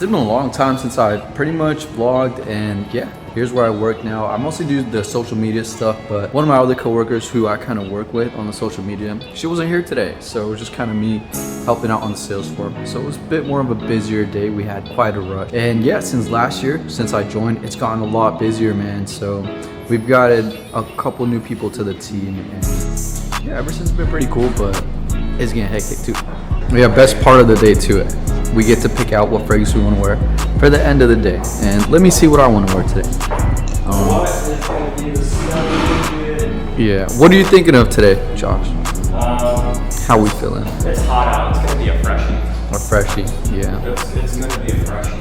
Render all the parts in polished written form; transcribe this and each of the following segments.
It's been a long time since I pretty much vlogged, and yeah, here's where I work now. I mostly do the social media stuff, but one of my other coworkers who I kind of work with on the social media, she wasn't here today, so it was just kind of me helping out on the sales floor. So it was a bit more of a busier day. We had quite a rush, and yeah, since last year, since I joined, it's gotten a lot busier, man. So we've got a couple new people to the team, and yeah, ever since it's been pretty cool, but it's getting hectic too. Yeah, best part of the day too. We get to pick out what fragrance we want to wear for the end of the day. And let me see what I want to wear today. Yeah, what are you thinking of today, Josh? How we feeling? It's hot out. It's going to be a freshie. A freshie, yeah. It's going to be a freshie.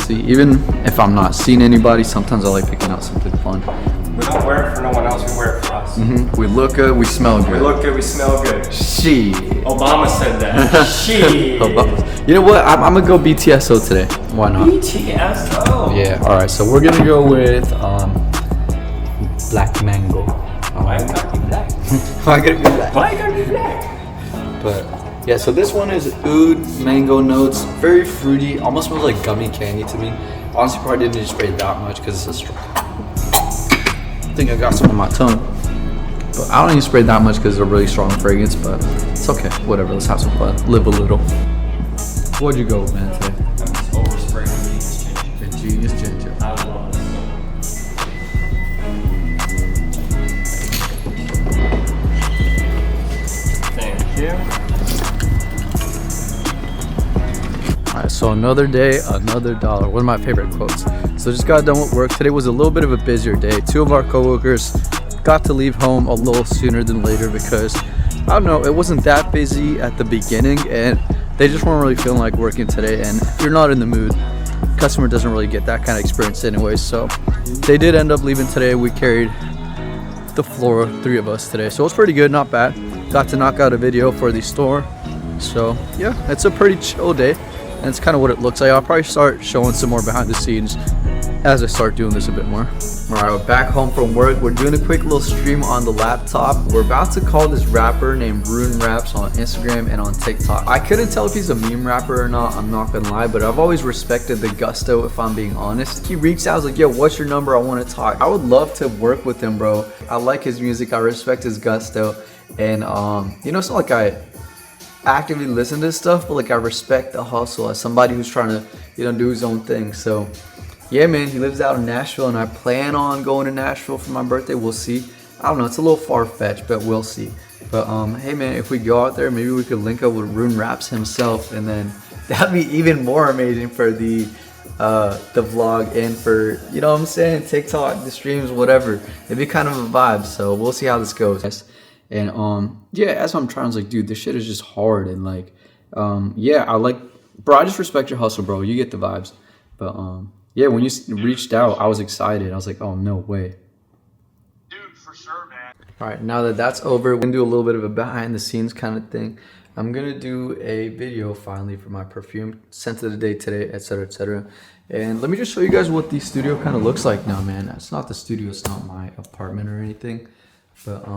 See, even if I'm not seeing anybody, sometimes I like picking out something fun. We don't wear it for no one else, we wear it for us. We look good, we smell good. We look good, we smell good. She. Obama said that. She. You know what? I'm gonna go BTSO today. Why not? BTSO? Yeah, alright, so we're gonna go with Black Mango. Why you gotta be black? Why gotta be black? Why you gotta be black? But yeah, so this one is oud mango notes, very fruity, almost smells like gummy candy to me. Honestly, probably didn't need to spray that much because it's a strong. I think I got some on my tongue, but I don't need to spray that much because it's a really strong fragrance, but it's okay, whatever, let's have some fun, live a little. What'd you go with, man, today? I'm just overspraying Genius ginger. I love it. Thank you. Alright, so another day, another dollar. One of my favorite quotes. So just got done with work. Today was a little bit of a busier day. Two of our coworkers got to leave home a little sooner than later because, I don't know, it wasn't that busy at the beginning and they just weren't really feeling like working today. And if you're not in the mood, customer doesn't really get that kind of experience anyway. So they did end up leaving today. We carried the floor, 3 of us today. So it was pretty good, not bad. Got to knock out a video for the store. So yeah, it's a pretty chill day. And it's kind of what it looks like. I'll probably start showing some more behind the scenes as I start doing this a bit more. Alright, we're back home from work. We're doing a quick little stream on the laptop. We're about to call this rapper named RoonRaps on Instagram and on TikTok. I couldn't tell if he's a meme rapper or not, I'm not gonna lie, but I've always respected the gusto if I'm being honest. He reached out, I was like, yo, what's your number? I want to talk. I would love to work with him, bro. I like his music, I respect his gusto, and you know, it's not like I actively listen to this stuff, but like I respect the hustle as somebody who's trying to, you know, do his own thing. So yeah, man, he lives out in Nashville and I plan on going to Nashville for my birthday. We'll see. I don't know, it's a little far-fetched, but we'll see. But hey man, if we go out there, maybe we could link up with RoonRaps himself, and then that'd be even more amazing for the vlog and for, you know what I'm saying, TikTok, the streams, whatever. It'd be kind of a vibe, so we'll see how this goes. And yeah, as I'm trying, I was like, dude, this shit is just hard. And like, yeah, I like, bro, I just respect your hustle, bro. You get the vibes. But yeah, when you reached out, I was excited. I was like, oh, no way. Dude, for sure, man. All right, now that that's over, we're gonna do a little bit of a behind the scenes kind of thing. I'm gonna do a video finally for my perfume, scent of the day today, etc., etc. And let me just show you guys what the studio kind of looks like now, man. It's not the studio, it's not my apartment or anything, but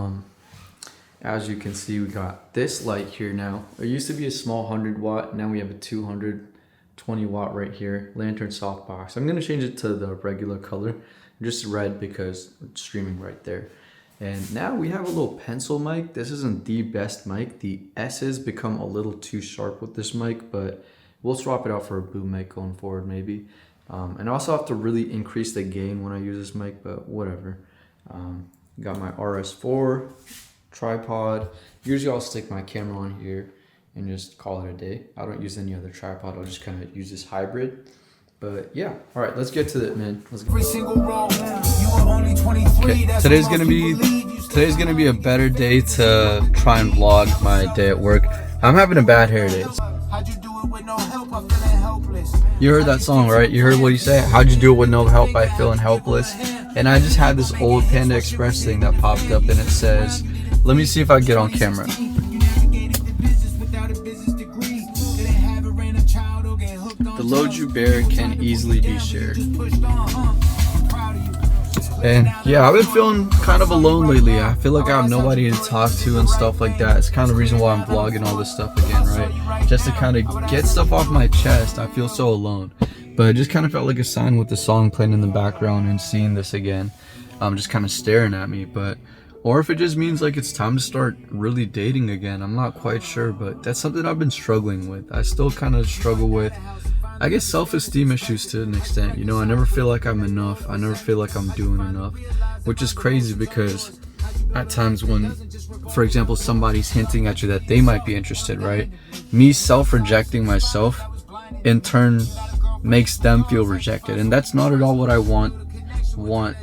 as you can see, we got this light here now. It used to be a small 100 watt. Now we have a 220 watt right here. Lantern softbox. I'm going to change it to the regular color. Just red because it's streaming right there. And now we have a little pencil mic. This isn't the best mic. The S's become a little too sharp with this mic, but we'll swap it out for a boom mic going forward maybe. And I also have to really increase the gain when I use this mic, but whatever. Got my RS4. Tripod. Usually I'll stick my camera on here and just call it a day. I don't use any other tripod. I'll just kind of use this hybrid. But yeah, all right, let's get to it, man. Let's go. Okay, today's gonna be a better day to try and vlog my day at work. I'm having a bad hair day. You heard that song, right? You heard what he said? How'd you do it with no help? I feeling helpless. And I just had this old Panda Express thing that popped up, and it says, let me see if I get on camera. The load you bear can easily be shared. And yeah, I've been feeling kind of alone lately. I feel like I have nobody to talk to and stuff like that. It's kind of the reason why I'm vlogging all this stuff again, right? Just to kind of get stuff off my chest. I feel so alone. But it just kind of felt like a sign with the song playing in the background and seeing this again, just kind of staring at me. But or if it just means like it's time to start really dating again, I'm not quite sure. But that's something I've been struggling with. I still kind of struggle with, I guess, self-esteem issues to an extent. You know, I never feel like I'm enough. I never feel like I'm doing enough, which is crazy because at times when, for example, somebody's hinting at you that they might be interested, right? Me self-rejecting myself in turn makes them feel rejected, and that's not at all what I want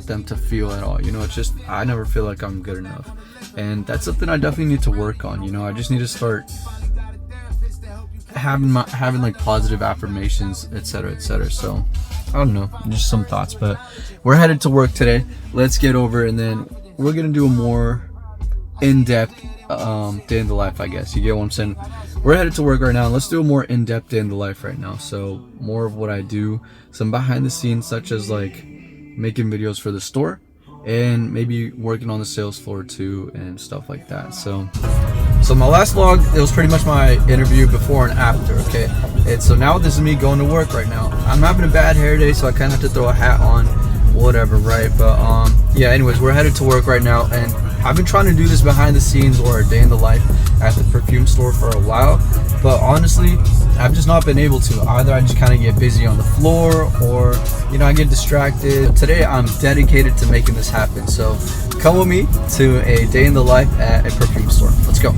them to feel at all. You know, it's just I never feel like I'm good enough, and that's something I definitely need to work on. You know, I just need to start having like positive affirmations, etc., etc. So I don't know, just some thoughts. But we're headed to work today. Let's get over it, and then we're gonna do a more in-depth day in the life, I guess. You get what I'm saying? We're headed to work right now. Let's do a more in-depth day in the life right now. So more of what I do, some behind the scenes, such as like making videos for the store and maybe working on the sales floor too and stuff like that. So my last vlog, it was pretty much my interview before and after, okay? And so now this is me going to work right now. I'm having a bad hair day, so I kind of have to throw a hat on, whatever, right? But yeah, anyways, we're headed to work right now, and I've been trying to do this behind the scenes or a day in the life at the perfume store for a while, but honestly, I've just not been able to. Either I just kind of get busy on the floor, or you know, I get distracted. But today I'm dedicated to making this happen, so come with me to a day in the life at a perfume store. Let's go.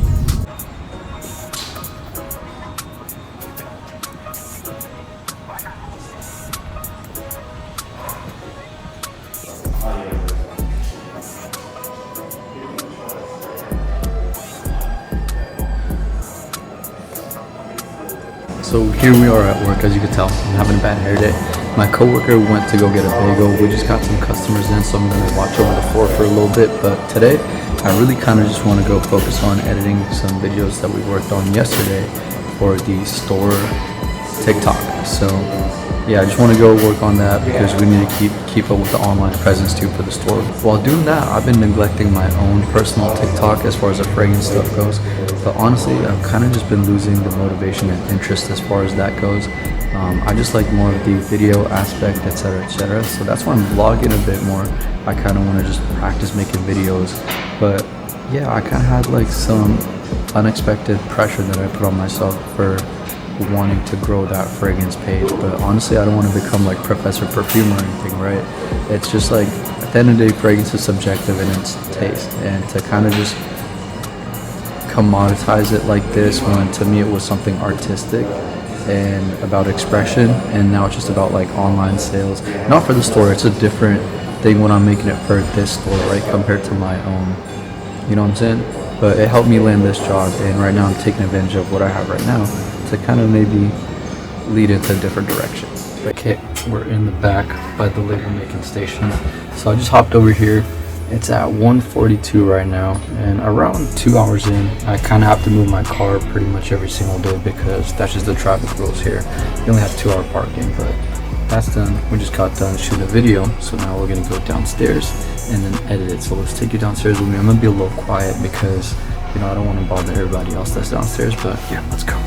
So here we are at work. As you can tell, I'm having a bad hair day. My coworker went to go get a bagel. We just got some customers in, so I'm gonna watch over the floor for a little bit. But today, I really kind of just want to go focus on editing some videos that we worked on yesterday for the store TikTok. So yeah, I just want to go work on that because we need to keep up with the online presence too for the store. While doing that, I've been neglecting my own personal TikTok as far as the fragrance stuff goes. But honestly, I've kind of just been losing the motivation and interest as far as that goes. I just like more of the video aspect, etc., etc. So that's why I'm vlogging a bit more. I kind of want to just practice making videos. But yeah, I kind of had like some unexpected pressure that I put on myself for wanting to grow that fragrance page. But honestly, I don't want to become like Professor Perfume or anything, right? It's just like at the end of the day, fragrance is subjective in its taste, and to kind of just commoditize it like this, when to me it was something artistic and about expression, and now it's just about like online sales. Not for the store, it's a different thing when I'm making it for this store, right, compared to my own, you know what I'm saying? But it helped me land this job, and right now I'm taking advantage of what I have right now to kind of maybe lead into a different direction. Okay, we're in the back by the label making station, so I just hopped over here. It's at 1:42 right now, and around 2 hours in, I kind of have to move my car pretty much every single day because that's just the traffic rules here. You only have 2-hour parking, but that's done. We just got done shooting a video, so now we're gonna go downstairs and then edit it. So let's take you downstairs with me. I'm gonna be a little quiet because, you know, I don't want to bother everybody else that's downstairs, but yeah, let's go.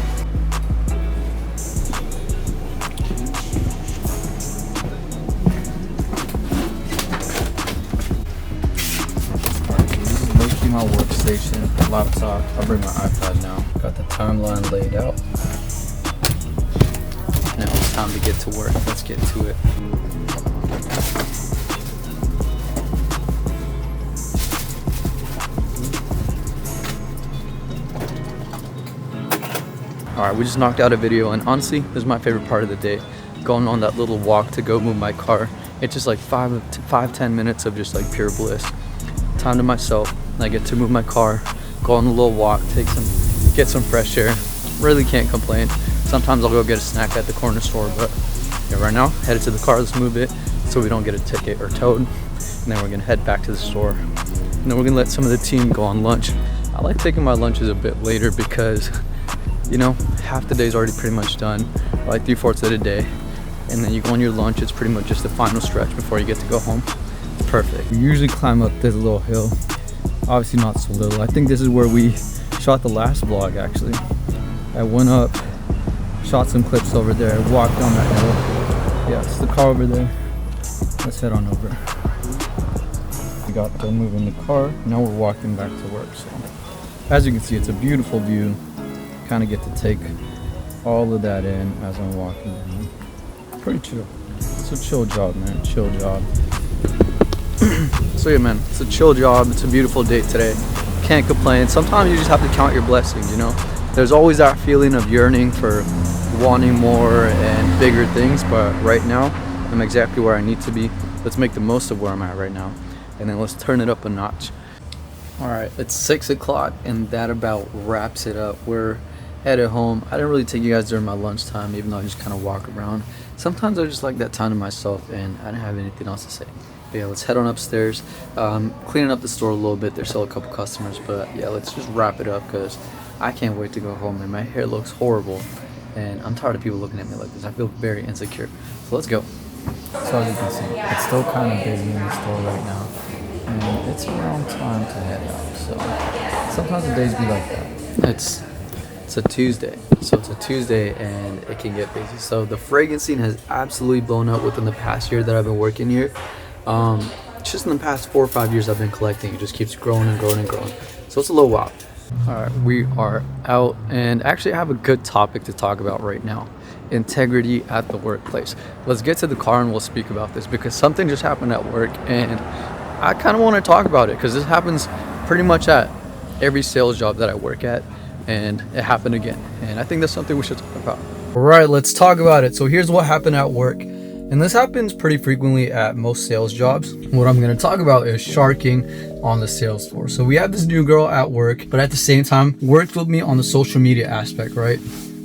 My workstation, laptop. I'll bring my iPad now. Got the timeline laid out. Now it's time to get to work. Let's get to it. Alright, we just knocked out a video, and honestly, this is my favorite part of the day. Going on that little walk to go move my car. It's just like 5-10 minutes of just like pure bliss. Time to myself. I get to move my car, go on a little walk, get some fresh air. Really can't complain. Sometimes I'll go get a snack at the corner store, but yeah, right now, headed to the car. Let's move it so we don't get a ticket or towed. And then we're gonna head back to the store. And then we're gonna let some of the team go on lunch. I like taking my lunches a bit later because, you know, half the day's already pretty much done, like 3/4 of the day. And then you go on your lunch, it's pretty much just the final stretch before you get to go home. It's perfect. We usually climb up this little hill. Obviously not so little. I think this is where we shot the last vlog, actually. I went up, shot some clips over there, walked down that hill, car over there. Let's head on over. We got done moving the car. Now we're walking back to work. So as you can see, it's a beautiful view. Kind of get to take all of that in as I'm walking down. Pretty chill. It's a chill job, man. Chill job. So yeah, man, it's a chill job. It's a beautiful day today. Can't complain. Sometimes you just have to count your blessings, you know. There's always that feeling of yearning for wanting more and bigger things, but right now I'm exactly where I need to be. Let's make the most of where I'm at right now, and then let's turn it up a notch. All right, it's 6 o'clock, and that about wraps it up. We're headed home. I didn't really take you guys during my lunchtime, even though I just kind of walk around. Sometimes I just like that time to myself, and I didn't have anything else to say. But yeah, let's head on upstairs. Cleaning up the store a little bit. There's still a couple customers, but yeah, let's just wrap it up because I can't wait to go home, and my hair looks horrible, and I'm tired of people looking at me like this. I feel very insecure. So let's go. So as you can see, it's still kind of busy in the store right now, and it's around time to head out. So sometimes the days be like that. It's a Tuesday, so it's a Tuesday and it can get busy. So the fragrance scene has absolutely blown up within the past year that I've been working here. Just in the past 4 or 5 years I've been collecting. It just keeps growing and growing and growing. So it's a little wild. All right, we are out, and actually I have a good topic to talk about right now. Integrity at the workplace. Let's get to the car and we'll speak about this because something just happened at work, and I kind of want to talk about it because this happens pretty much at every sales job that I work at, and it happened again, and I think that's something we should talk about. All right, let's talk about it. So here's what happened at work, and this happens pretty frequently at most sales jobs. What I'm going to talk about is sharking on the sales floor. So we have this new girl at work, but at the same time worked with me on the social media aspect, right?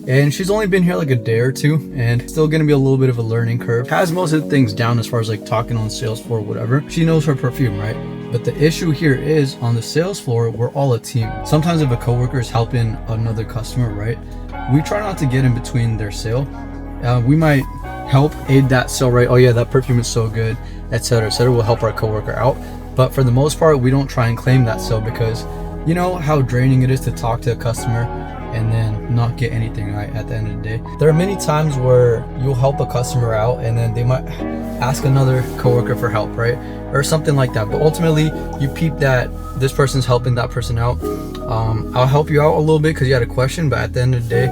And she's only been here like a day or two, and still gonna be a little bit of a learning curve. Has most of the things down as far as like talking on the sales floor, whatever. She knows her perfume, right? But the issue here is on the sales floor, we're all a team. Sometimes if a coworker is helping another customer, right? We try not to get in between their sale. We might help aid that sale, right? Oh yeah, that perfume is so good, etc., etc. We'll help our coworker out. But for the most part, we don't try and claim that sale because you know how draining it is to talk to a customer and then not get anything right at the end of the day. There are many times where you'll help a customer out and then they might ask another coworker for help, right? Or something like that. But ultimately, you peep that this person's helping that person out. I'll help you out a little bit because you had a question, but at the end of the day,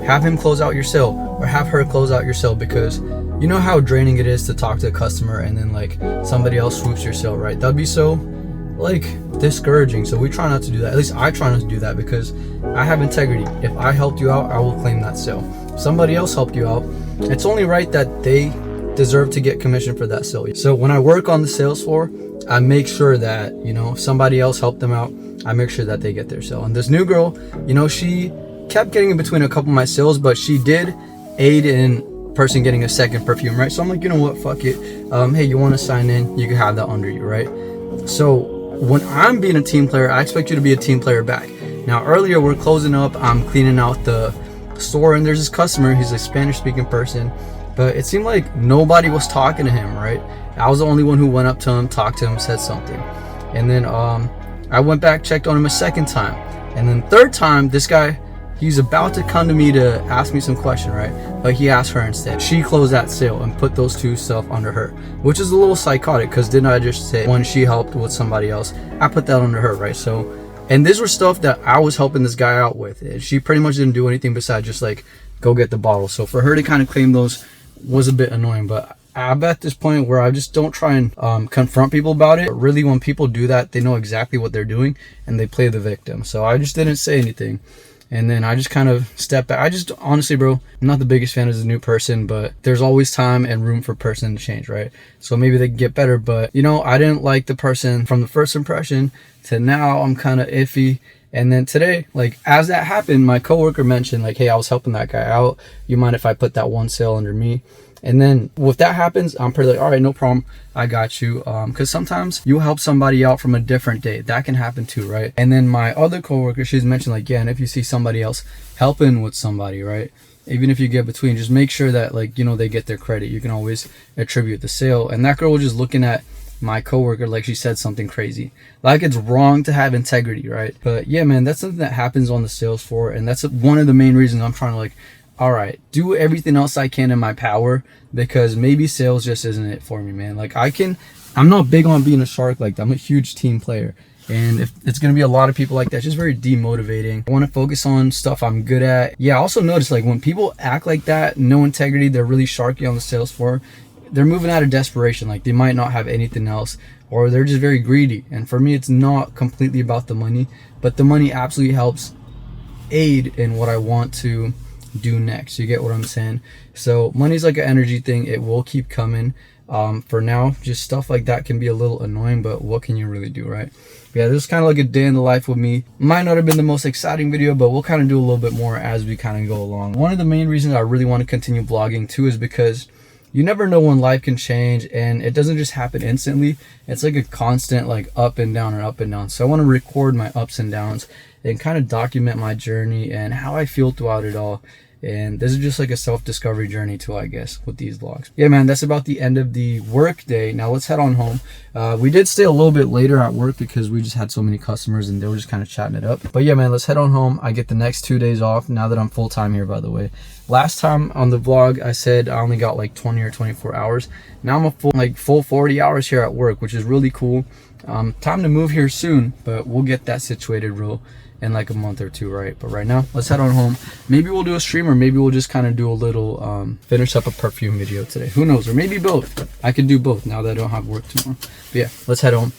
have him close out your sale or have her close out your sale, because you know how draining it is to talk to a customer and then like somebody else swoops your sale, right? That'd be so like discouraging. So we try not to do that. At least I try not to do that because I have integrity. If I helped you out, I will claim that sale. If somebody else helped you out, it's only right that they deserve to get commission for that sale. So when I work on the sales floor, I make sure that, you know, if somebody else helped them out, I make sure that they get their sale. And this new girl, you know, she kept getting in between a couple of my sales, but she did aid in person getting a second perfume, right? So I'm like, you know what, fuck it. Hey, you want to sign in? You can have that under you, right? So when I'm being a team player, I expect you to be a team player back. Now earlier we're closing up, I'm cleaning out the store, and there's this customer, he's a Spanish speaking person, but it seemed like nobody was talking to him, right? I was the only one who went up to him, talked to him, said something. And then I went back, checked on him a second time. And then third time, this guy, he's about to come to me to ask me some question, right? But he asked her instead. She closed that sale and put those two stuff under her, which is a little psychotic because didn't I just say when she helped with somebody else, I put that under her, right? So, and these were stuff that I was helping this guy out with. And she pretty much didn't do anything besides just like go get the bottle. So for her to kind of claim those was a bit annoying, but I'm at this point where I just don't try and confront people about it. But really, when people do that, they know exactly what they're doing and they play the victim. So I just didn't say anything. And then I just kind of stepped back. I just, honestly, bro, I'm not the biggest fan as a new person, but there's always time and room for person to change, right? So maybe they can get better. But, you know, I didn't like the person from the first impression to now I'm kind of iffy. And then today, like, as that happened, my coworker mentioned, like, hey, I was helping that guy out. You mind if I put that one sale under me? And then if that happens, I'm pretty like, all right, no problem. I got you. Because sometimes you help somebody out from a different day. That can happen too, right? And then my other coworker, she's mentioned like, yeah, and if you see somebody else helping with somebody, right? Even if you get between, just make sure that like, you know, they get their credit. You can always attribute the sale. And that girl was just looking at my coworker like she said something crazy. Like it's wrong to have integrity, right? But yeah, man, that's something that happens on the sales floor. And that's one of the main reasons I'm trying to like all right, do everything else I can in my power, because maybe sales just isn't it for me, man. Like I'm not big on being a shark like that. I'm a huge team player. And if it's going to be a lot of people like that, it's just very demotivating. I want to focus on stuff I'm good at. Yeah, I also notice like when people act like that, no integrity, they're really sharky on the sales floor, they're moving out of desperation. Like they might not have anything else, or they're just very greedy. And for me, it's not completely about the money, but the money absolutely helps aid in what I want to do next. You get what I'm saying? So money's like an energy thing. It will keep coming. For now, just stuff like that can be a little annoying, but what can you really do, right? Yeah, this is kind of like a day in the life with me. Might not have been the most exciting video, but we'll kind of do a little bit more as we kind of go along. One of the main reasons I really want to continue vlogging too is because you never know when life can change, and it doesn't just happen instantly. It's like a constant like up and down and up and down. So I want to record my ups and downs and kind of document my journey and how I feel throughout it all. And this is just like a self-discovery journey too, I guess, with these vlogs. Yeah, man, that's about the end of the work day. Now let's head on home. We did stay a little bit later at work because we just had so many customers and they were just kind of chatting it up. But yeah, man, let's head on home. I get the next 2 days off now that I'm full-time here, by the way. Last time on the vlog, I said I only got like 20 or 24 hours. Now I'm a full 40 hours here at work, which is really cool. Time to move here soon, but we'll get that situated in like a month or two, right? But right now, let's head on home. Maybe we'll do a stream, or maybe we'll just kind of do a little finish up a perfume video today. Who knows? Or maybe both. I could do both now that I don't have work tomorrow. But yeah, let's head home.